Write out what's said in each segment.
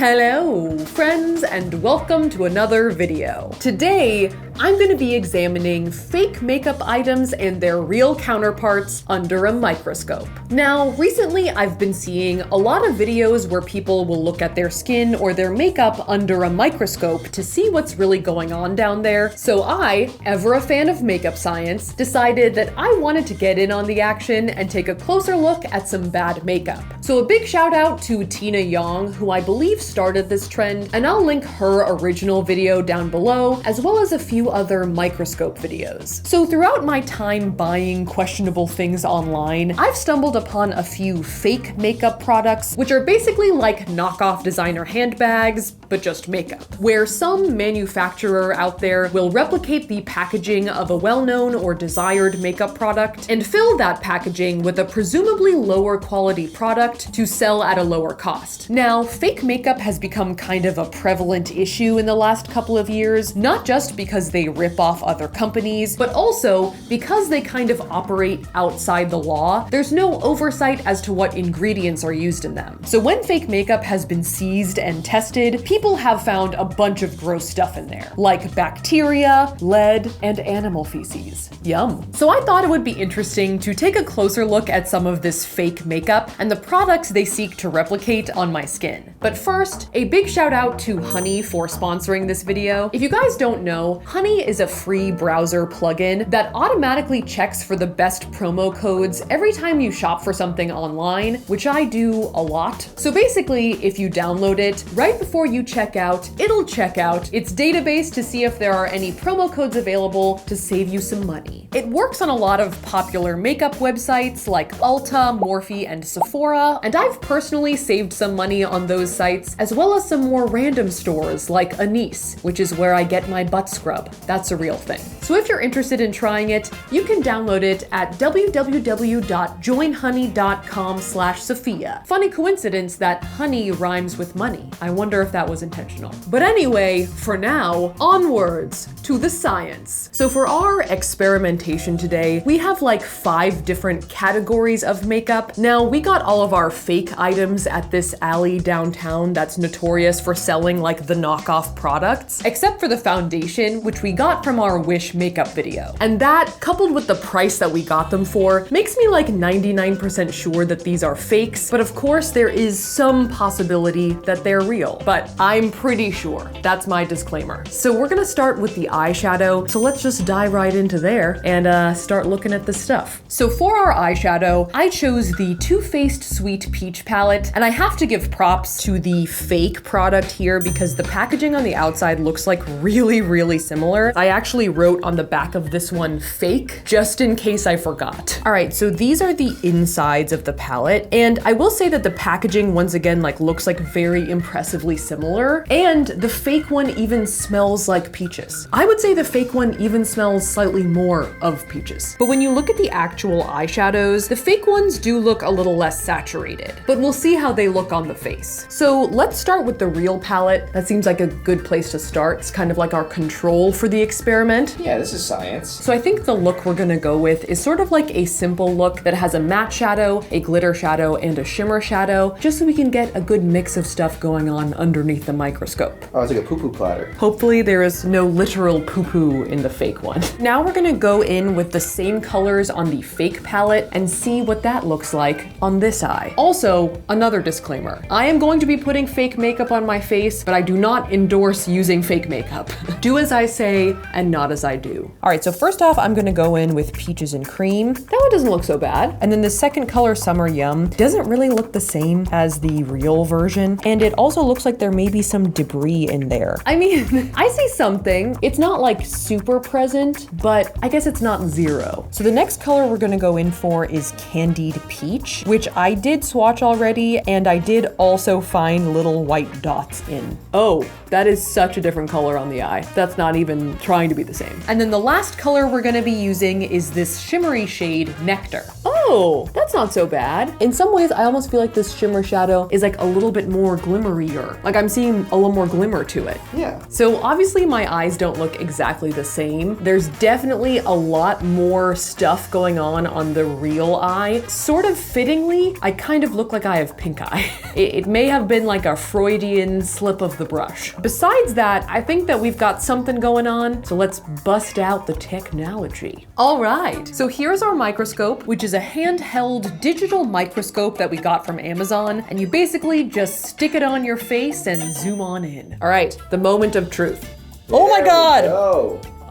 Hello, friends, and welcome to another video. Today, I'm going to be examining fake makeup items and their real counterparts under a microscope. Now, recently I've been seeing a lot of videos where people will look at their skin or their makeup under a microscope to see what's really going on down there. So I, ever a fan of makeup science, decided that I wanted to get in on the action and take a closer look at some bad makeup. So a big shout out to Tina Yong, who I believe started this trend, and I'll link her original video down below, as well as a few other microscope videos. So throughout my time buying questionable things online, I've stumbled upon a few fake makeup products, which are basically like knockoff designer handbags, but just makeup, where some manufacturer out there will replicate the packaging of a well-known or desired makeup product and fill that packaging with a presumably lower quality product to sell at a lower cost. Now, fake makeup has become kind of a prevalent issue in the last couple of years, not just because they rip off other companies, but also because they kind of operate outside the law. There's no oversight as to what ingredients are used in them. So when fake makeup has been seized and tested, people have found a bunch of gross stuff in there, like bacteria, lead, and animal feces. Yum. So I thought it would be interesting to take a closer look at some of this fake makeup and the products they seek to replicate on my skin. But first, a big shout out to Honey for sponsoring this video. If you guys don't know, Honey is a free browser plugin that automatically checks for the best promo codes every time you shop for something online, which I do a lot. So basically, if you download it, right before you check out, it'll check out its database to see if there are any promo codes available to save you some money. It works on a lot of popular makeup websites like Ulta, Morphe, and Sephora, and I've personally saved some money on those sites, as well as some more random stores like Anise, which is where I get my butt scrub. That's a real thing. So if you're interested in trying it, you can download it at www.joinhoney.com/Safiya. Funny coincidence that honey rhymes with money. I wonder if that was intentional. But anyway, for now, onwards to the science. So for our experimentation today, we have like 5 different categories of makeup. Now, we got all of our fake items at this alley downtown that's notorious for selling like the knockoff products, except for the foundation, which we got from our Wish makeup video. And that, coupled with the price that we got them for, makes me like 99% sure that these are fakes, but of course there is some possibility that they're real, but I'm pretty sure. That's my disclaimer. So we're gonna start with the eyeshadow, so let's just dive right into there and start looking at the stuff. So for our eyeshadow, I chose the Too Faced Sweet Peach palette, and I have to give props to the fake product here because the packaging on the outside looks like really similar. I actually wrote on the back of this one fake, just in case I forgot. All right, so these are the insides of the palette, and I will say that the packaging once again like looks like very impressively similar, and the fake one even smells like peaches. I would say the fake one even smells slightly more of peaches. But when you look at the actual eyeshadows, the fake ones do look a little less saturated, but we'll see how they look on the face. So let's start with the real palette. That seems like a good place to start. It's kind of like our control for the experiment. Yeah, this is science. So I think the look we're gonna go with is sort of like a simple look that has a matte shadow, a glitter shadow, and a shimmer shadow, just so we can get a good mix of stuff going on underneath the microscope. Oh, it's like a poo-poo platter. Hopefully there is no literal poo-poo in the fake one. Now we're gonna go in with the same colors on the fake palette and see what that looks like on this eye. Also, another disclaimer. I am going to be putting fake makeup on my face, but I do not endorse using fake makeup. Do as I say and not as I do. All right, so first off, I'm gonna go in with Peaches and Cream. That one doesn't look so bad. And then the second color, Summer Yum, doesn't really look the same as the real version. And it also looks like there may be some debris in there. I mean, I see something. It's not like super present, but I guess it's not zero. So the next color we're gonna go in for is Candied Peach, which I did swatch already, and I did also find little white dots in. Oh, that is such a different color on the eye. That's not even trying to be the same. And then the last color we're gonna be using is this shimmery shade Nectar. Oh, that's not so bad. In some ways, I almost feel like this shimmer shadow is like a little bit more glimmerier. Like I'm seeing seeing a little more glimmer to it. Yeah. So obviously my eyes don't look exactly the same. There's definitely a lot more stuff going on the real eye. Sort of fittingly, I kind of look like I have pink eye. It may have been like a Freudian slip of the brush. Besides that, I think that we've got something going on, so let's bust out the technology. All right, so here's our microscope, which is a handheld digital microscope that we got from Amazon, and you basically just stick it on your face and zoom on in. All right, the moment of truth. Oh my God!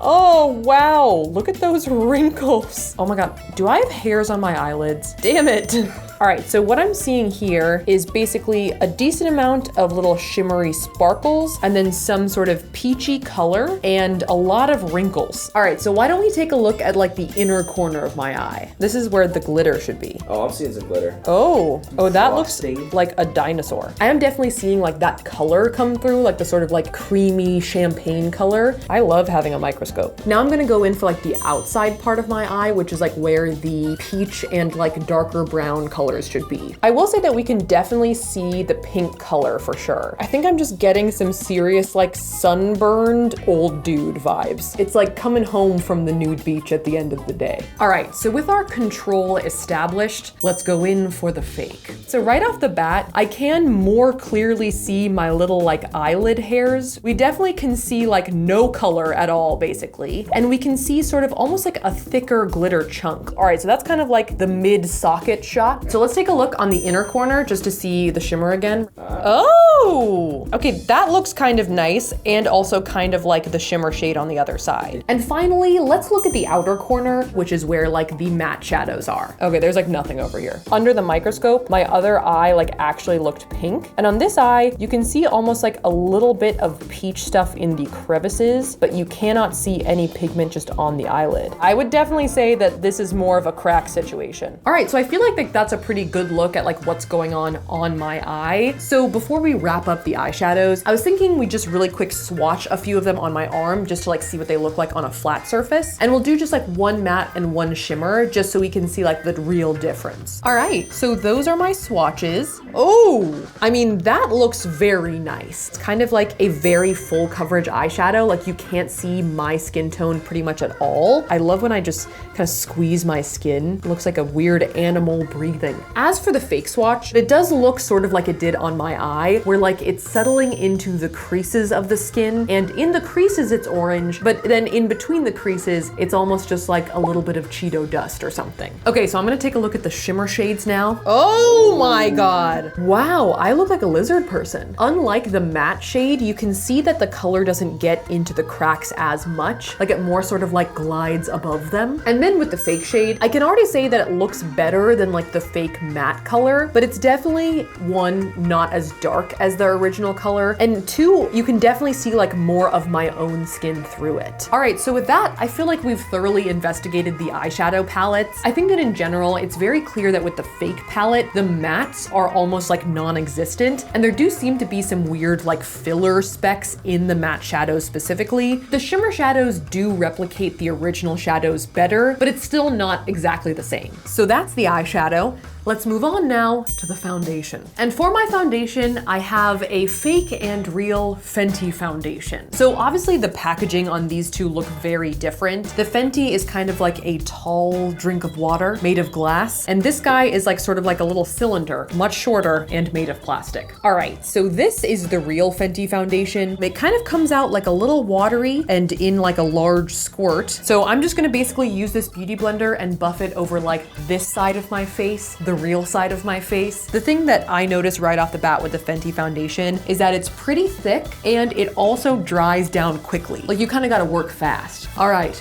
Oh, wow, look at those wrinkles. Oh my God, do I have hairs on my eyelids? Damn it. All right, so what I'm seeing here is basically a decent amount of little shimmery sparkles and then some sort of peachy color and a lot of wrinkles. All right, so why don't we take a look at like the inner corner of my eye? This is where the glitter should be. Oh, I'm seeing some glitter. Oh, that Frosting. looks like a dinosaur. I am definitely seeing like that color come through, like the sort of like creamy champagne color. I love having a microscope. Now I'm gonna go in for like the outside part of my eye, which is like where the peach and like darker brown colors should be. I will say that we can definitely see the pink color for sure. I think I'm just getting some serious like sunburned old dude vibes. It's like coming home from the nude beach at the end of the day. All right, so with our control established, let's go in for the fake. So right off the bat, I can more clearly see my little like eyelid hairs. We definitely can see like no color at all basically. And we can see sort of almost like a thicker glitter chunk. All right, so that's kind of like the mid socket shot. So let's take a look on the inner corner just to see the shimmer again. Oh, okay, that looks kind of nice and also kind of like the shimmer shade on the other side. And finally, let's look at the outer corner, which is where like the matte shadows are. Okay, there's like nothing over here. Under the microscope, my other eye like actually looked pink. And on this eye, you can see almost like a little bit of peach stuff in the crevices, but you cannot see any pigment just on the eyelid. I would definitely say that this is more of a crack situation. All right, so I feel like that's a pretty good look at like what's going on my eye. So before we wrap up the eyeshadows, I was thinking we just really quick swatch a few of them on my arm just to like see what they look like on a flat surface. And we'll do just like one matte and one shimmer just so we can see like the real difference. All right, so those are my swatches. Oh, I mean, that looks very nice. It's kind of like a very full coverage eyeshadow. Like you can't see my skin tone pretty much at all. I love when I just kind of squeeze my skin. It looks like a weird animal breathing. As for the fake swatch, it does look sort of like it did on my eye, where like it's settling into the creases of the skin, and in the creases it's orange, but then in between the creases, it's almost just like a little bit of Cheeto dust or something. Okay, so I'm gonna take a look at the shimmer shades now. Oh my God. Wow, I look like a lizard person. Unlike the matte shade, you can see that the color doesn't get into the cracks as much, like it more sort of like glides above them. And then with the fake shade, I can already say that it looks better than like the fake matte color, but it's definitely, one, not as dark as the original color, and two, you can definitely see like more of my own skin through it. All right, so with that, I feel like we've thoroughly investigated the eyeshadow palettes. I think that in general, it's very clear that with the fake palette, the mattes are almost like non-existent, and there do seem to be some weird like filler specks in the matte shadows specifically. The shimmer shadows do replicate the original shadows better, but it's still not exactly the same. So that's the eyeshadow. Let's move on now to the foundation. And for my foundation, I have a fake and real Fenty foundation. So obviously the packaging on these two look very different. The Fenty is kind of like a tall drink of water made of glass, and this guy is like sort of like a little cylinder, much shorter and made of plastic. All right, so this is the real Fenty foundation. It kind of comes out like a little watery and in like a large squirt. So I'm just gonna basically use this beauty blender and buff it over like this side of my face, the real side of my face. The thing that I noticed right off the bat with the Fenty foundation is that it's pretty thick and it also dries down quickly. Like you kind of got to work fast. All right.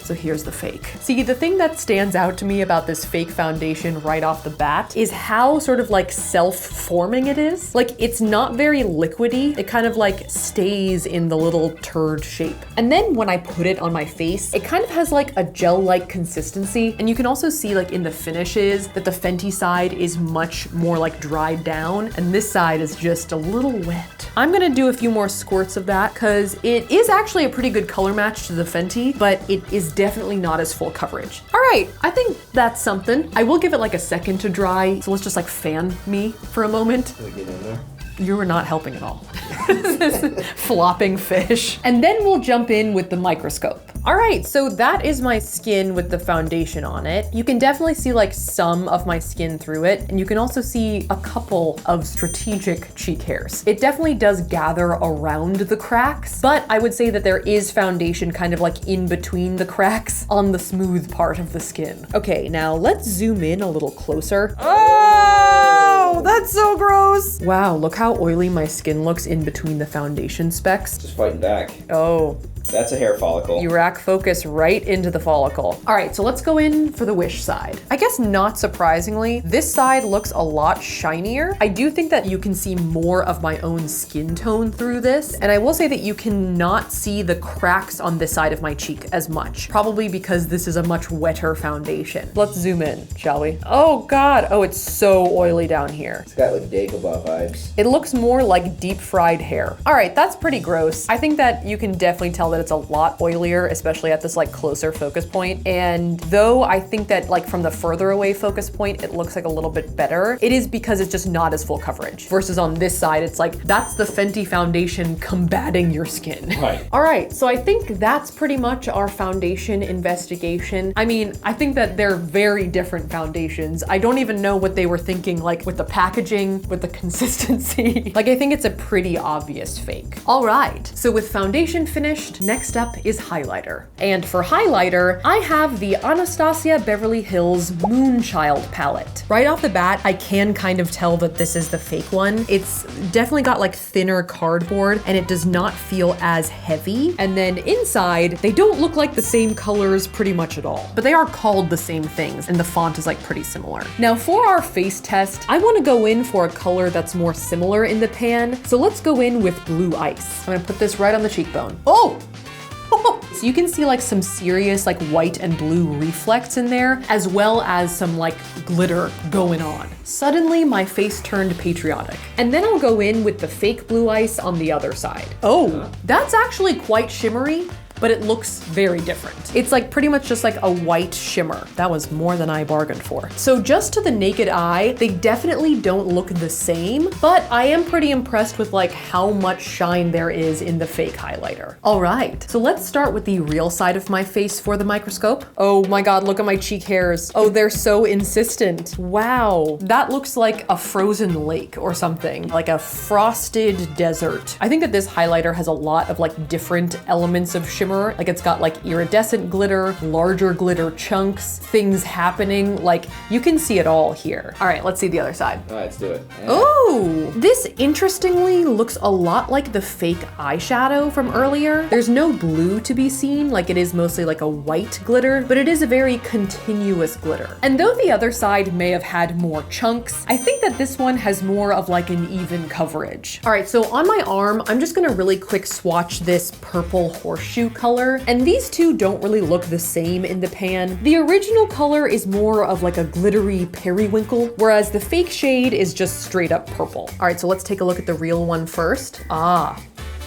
So here's the fake. See, the thing that stands out to me about this fake foundation right off the bat is how sort of like self-forming it is. Like it's not very liquidy. It kind of like stays in the little turd shape. And then when I put it on my face, it kind of has like a gel-like consistency. And you can also see like in the finishes that the Fenty side is much more like dried down and this side is just a little wet. I'm gonna do a few more squirts of that because it is actually a pretty good color match to the Fenty, but it is definitely not as full coverage. All right, I think that's something. I will give it like a second to dry, so let's just like fan me for a moment. Can we get in there? You were not helping at all. Flopping fish. And then we'll jump in with the microscope. All right, so that is my skin with the foundation on it. You can definitely see like some of my skin through it, and you can also see a couple of strategic cheek hairs. It definitely does gather around the cracks, but I would say that there is foundation kind of like in between the cracks on the smooth part of the skin. Okay, now let's zoom in a little closer. Oh, that's so gross. Wow, look how oily my skin looks in between the foundation specks. Just fighting back. Oh. That's a hair follicle. You rack focus right into the follicle. All right, so let's go in for the Wish side. I guess not surprisingly, this side looks a lot shinier. I do think that you can see more of my own skin tone through this. And I will say that you cannot see the cracks on this side of my cheek as much, probably because this is a much wetter foundation. Let's zoom in, shall we? Oh God, oh, it's so oily down here. It's got like Dagobah vibes. It looks more like deep fried hair. All right, that's pretty gross. I think that you can definitely tell that it's a lot oilier, especially at this like closer focus point. And though I think that like from the further away focus point, it looks like a little bit better, it is because it's just not as full coverage. Versus on this side, it's like, that's the Fenty Foundation combating your skin. Right. All right, so I think that's pretty much our foundation investigation. I mean, I think that they're very different foundations. I don't even know what they were thinking, like with the packaging, with the consistency. Like, I think it's a pretty obvious fake. All right, so with foundation finished, next up is highlighter. And for highlighter, I have the Anastasia Beverly Hills Moonchild Palette. Right off the bat, I can kind of tell that this is the fake one. It's definitely got like thinner cardboard and it does not feel as heavy. And then inside, they don't look like the same colors pretty much at all, but they are called the same things and the font is like pretty similar. Now for our face test, I want to go in for a color that's more similar in the pan. So let's go in with Blue Ice. I'm gonna put this right on the cheekbone. Oh! So you can see like some serious like white and blue reflects in there, as well as some like glitter going on. Suddenly my face turned patriotic. And then I'll go in with the fake Blue Ice on the other side. Oh, that's actually quite shimmery, but it looks very different. It's like pretty much just like a white shimmer. That was more than I bargained for. So just to the naked eye, they definitely don't look the same, but I am pretty impressed with like how much shine there is in the fake highlighter. All right, so let's start with the real side of my face for the microscope. Oh my God, look at my cheek hairs. Oh, they're so insistent. Wow, that looks like a frozen lake or something, like a frosted desert. I think that this highlighter has a lot of like different elements of shimmer. Like it's got like iridescent glitter, larger glitter chunks, things happening. Like you can see it all here. All right, let's see the other side. All right, let's do it. Yeah. Oh, this interestingly looks a lot like the fake eyeshadow from earlier. There's no blue to be seen, like it is mostly like a white glitter, but it is a very continuous glitter. And though the other side may have had more chunks, I think that this one has more of like an even coverage. All right, so on my arm, I'm just gonna really quick swatch this purple horseshoe color, and these two don't really look the same in the pan. The original color is more of like a glittery periwinkle, whereas the fake shade is just straight up purple. All right, so let's take a look at the real one first.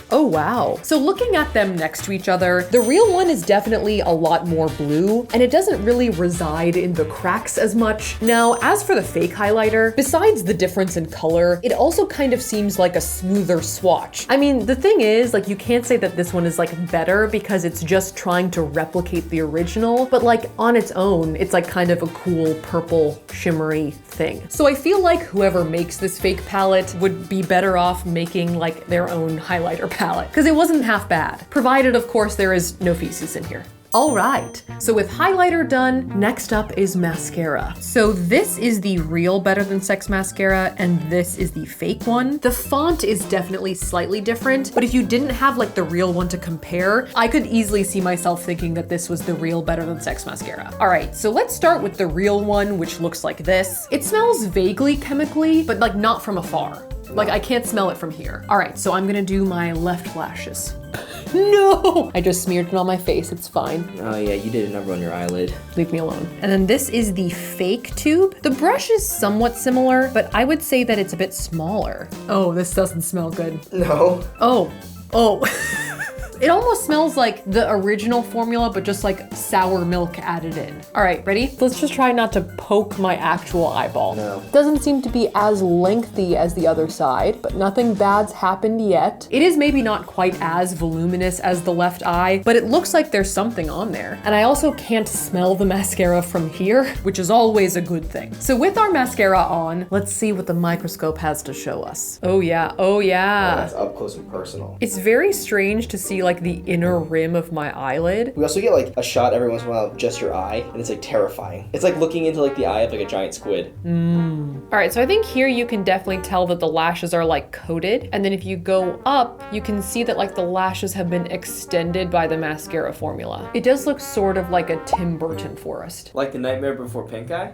Oh wow. So looking at them next to each other, the real one is definitely a lot more blue and it doesn't really reside in the cracks as much. Now, as for the fake highlighter, besides the difference in color, it also kind of seems like a smoother swatch. I mean, the thing is, like, you can't say that this one is like better because it's just trying to replicate the original, but like on its own, it's like kind of a cool purple shimmery thing. So I feel like whoever makes this fake palette would be better off making like their own highlighter palette, because it wasn't half bad, provided of course there is no feces in here. All right, so with highlighter done, next up is mascara. So this is the real Better Than Sex mascara, and this is the fake one. The font is definitely slightly different, but if you didn't have like the real one to compare, I could easily see myself thinking that this was the real Better Than Sex mascara. All right, so let's start with the real one, which looks like this. It smells vaguely chemically, but like not from afar. Like I can't smell it from here. All right, so I'm gonna do my left lashes. No! I just smeared it on my face, it's fine. Oh yeah, you did a number on your eyelid. Leave me alone. And then this is the fake tube. The brush is somewhat similar, but I would say that it's a bit smaller. Oh, this doesn't smell good. No. Oh. It almost smells like the original formula, but just like sour milk added in. All right, ready? Let's just try not to poke my actual eyeball. No. Doesn't seem to be as lengthy as the other side, but nothing bad's happened yet. It is maybe not quite as voluminous as the left eye, but it looks like there's something on there. And I also can't smell the mascara from here, which is always a good thing. So with our mascara on, let's see what the microscope has to show us. Oh yeah, oh yeah. Oh, that's up close and personal. It's very strange to see like the inner rim of my eyelid. We also get like a shot every once in a while of just your eye, and it's like terrifying. It's like looking into like the eye of like a giant squid. All right, so I think here you can definitely tell that the lashes are like coated. And then if you go up, you can see that like the lashes have been extended by the mascara formula. It does look sort of like a Tim Burton forest. Like the Nightmare Before Pink Eye?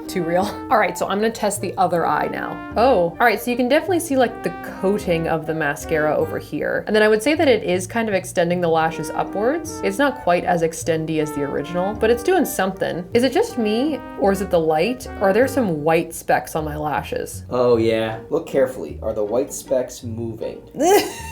Too real. All right, so I'm gonna test the other eye now. Oh, all right, so you can definitely see like the coating of the mascara over here. And then I would say that it is kind of extending the lashes upwards. It's not quite as extendy as the original, but it's doing something. Is it just me, or is it the light? Or are there some white specks on my lashes? Oh yeah. Look carefully. Are the white specks moving?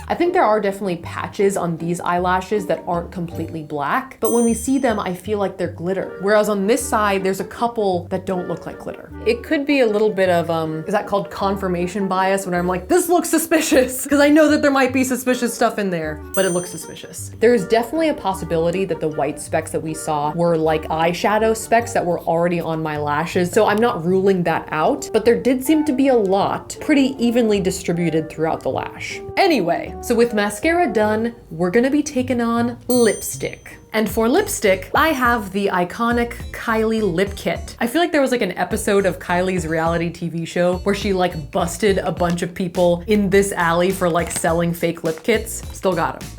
I think there are definitely patches on these eyelashes that aren't completely black, but when we see them, I feel like they're glitter. Whereas on this side, there's a couple that don't look like glitter. It could be a little bit of, is that called confirmation bias, when I'm like, this looks suspicious, because I know that there might be suspicious stuff in there, but it looks suspicious. There is definitely a possibility that the white specks that we saw were like eyeshadow specks that were already on my lashes, so I'm not ruling that out, but there did seem to be a lot pretty evenly distributed throughout the lash. Anyway, so with mascara done, we're gonna be taking on lipstick. And for lipstick, I have the iconic Kylie Lip Kit. I feel like there was like an episode of Kylie's reality TV show where she like busted a bunch of people in this alley for like selling fake lip kits. Still got them.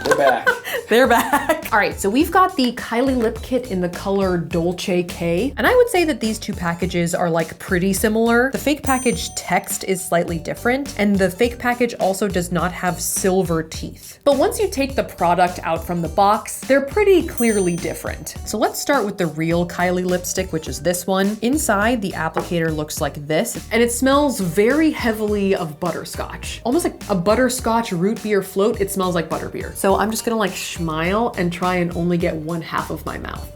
They're back. They're back. All right, so we've got the Kylie Lip Kit in the color Dolce K. And I would say that these two packages are like pretty similar. The fake package text is slightly different, and the fake package also does not have silver teeth. But once you take the product out from the box, they're pretty clearly different. So let's start with the real Kylie lipstick, which is this one. Inside, the applicator looks like this, and it smells very heavily of butterscotch. Almost like a butterscotch root beer float. It smells like butterbeer. So I'm just gonna like smile and try and only get one half of my mouth.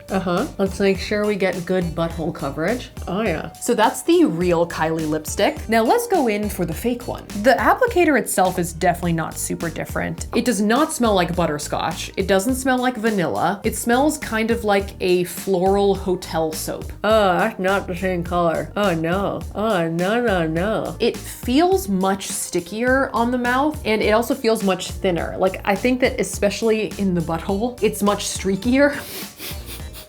Let's make sure we get good butthole coverage. Oh yeah. So that's the real Kylie lipstick. Now let's go in for the fake one. The applicator itself is definitely not super different. It does not smell like butterscotch. It doesn't smell like vanilla. It smells kind of like a floral hotel soap. Oh, that's not the same color. Oh no. Oh no, no, no. It feels much stickier on the mouth, and it also feels much thinner. Like I think that especially in the butthole, it's much streakier.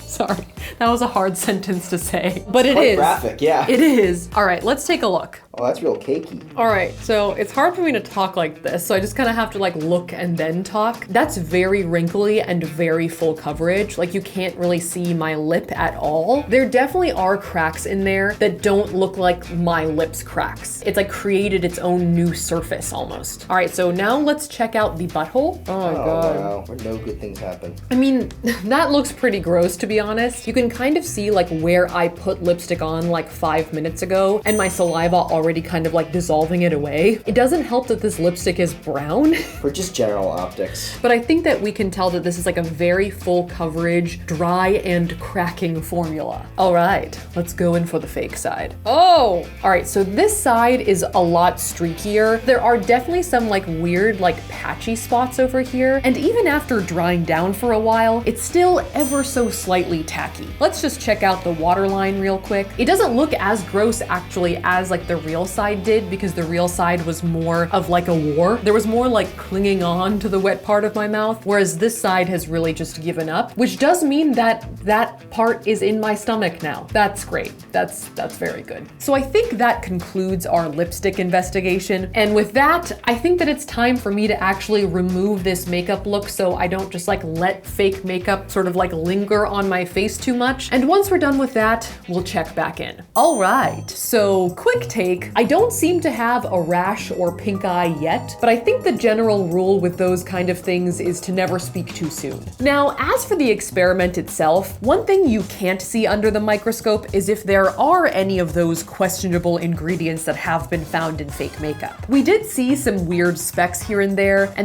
Sorry, that was a hard sentence to say, but it is. Graphic, yeah. It is. All right, let's take a look. Oh, that's real cakey. All right, so it's hard for me to talk like this, so I just kind of have to like look and then talk. That's very wrinkly and very full coverage. Like you can't really see my lip at all. There definitely are cracks in there that don't look like my lips cracks. It's like created its own new surface almost. All right, so now let's check out the butthole. Oh my God. Wow, where no good things happen. I mean, that looks pretty gross to be honest. You can kind of see like where I put lipstick on like 5 minutes ago and my saliva already kind of like dissolving it away. It doesn't help that this lipstick is brown. For just general optics. But I think that we can tell that this is like a very full coverage, dry and cracking formula. All right, let's go in for the fake side. Oh, all right, so this side is a lot streakier. There are definitely some like weird like patchy spots over here. And even after drying down for a while, it's still ever so slightly tacky. Let's just check out the waterline real quick. It doesn't look as gross actually as like the real side did, because the real side was more of like a war. There was more like clinging on to the wet part of my mouth, whereas this side has really just given up, which does mean that that part is in my stomach now. That's great. That's very good. So I think that concludes our lipstick investigation. And with that, I think that it's time for me to actually remove this makeup look so I don't just like let fake makeup sort of like linger on my face too much. And once we're done with that, we'll check back in. All right, so quick take. I don't seem to have a rash or pink eye yet, but I think the general rule with those kind of things is to never speak too soon. Now, as for the experiment itself, one thing you can't see under the microscope is if there are any of those questionable ingredients that have been found in fake makeup. We did see some weird specks here and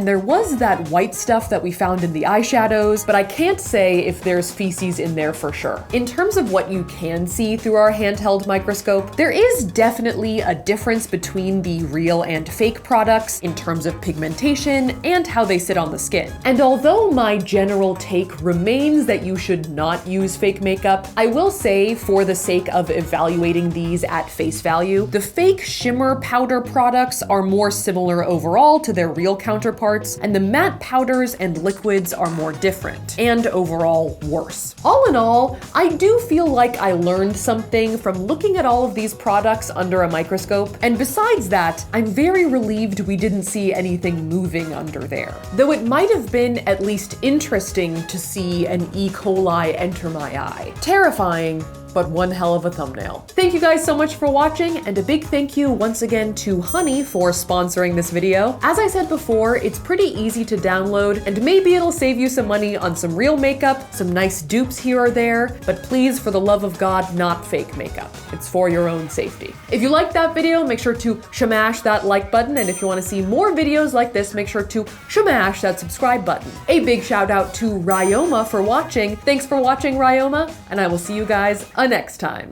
there was that white stuff that we found in the eyeshadows, but I can't say if there's feces in there for sure. In terms of what you can see through our handheld microscope, there is definitely a difference between the real and fake products in terms of pigmentation and how they sit on the skin. And although my general take remains that you should not use fake makeup, I will say, for the sake of evaluating these at face value, the fake shimmer powder products are more similar overall to their real counterparts, and the matte powders and liquids are more different, and overall worse. All in all, I do feel like I learned something from looking at all of these products under a microscope, and besides that, I'm very relieved we didn't see anything moving under there. Though it might have been at least interesting to see an E. coli enter my eye. Terrifying, but one hell of a thumbnail. Thank you guys so much for watching, and a big thank you once again to Honey for sponsoring this video. As I said before, it's pretty easy to download, and maybe it'll save you some money on some real makeup, some nice dupes here or there, but please, for the love of God, not fake makeup. It's for your own safety. If you liked that video, make sure to shamash that like button, and if you want to see more videos like this, make sure to shamash that subscribe button. A big shout out to Ryoma for watching. Thanks for watching, Ryoma, and I will see you guys next time.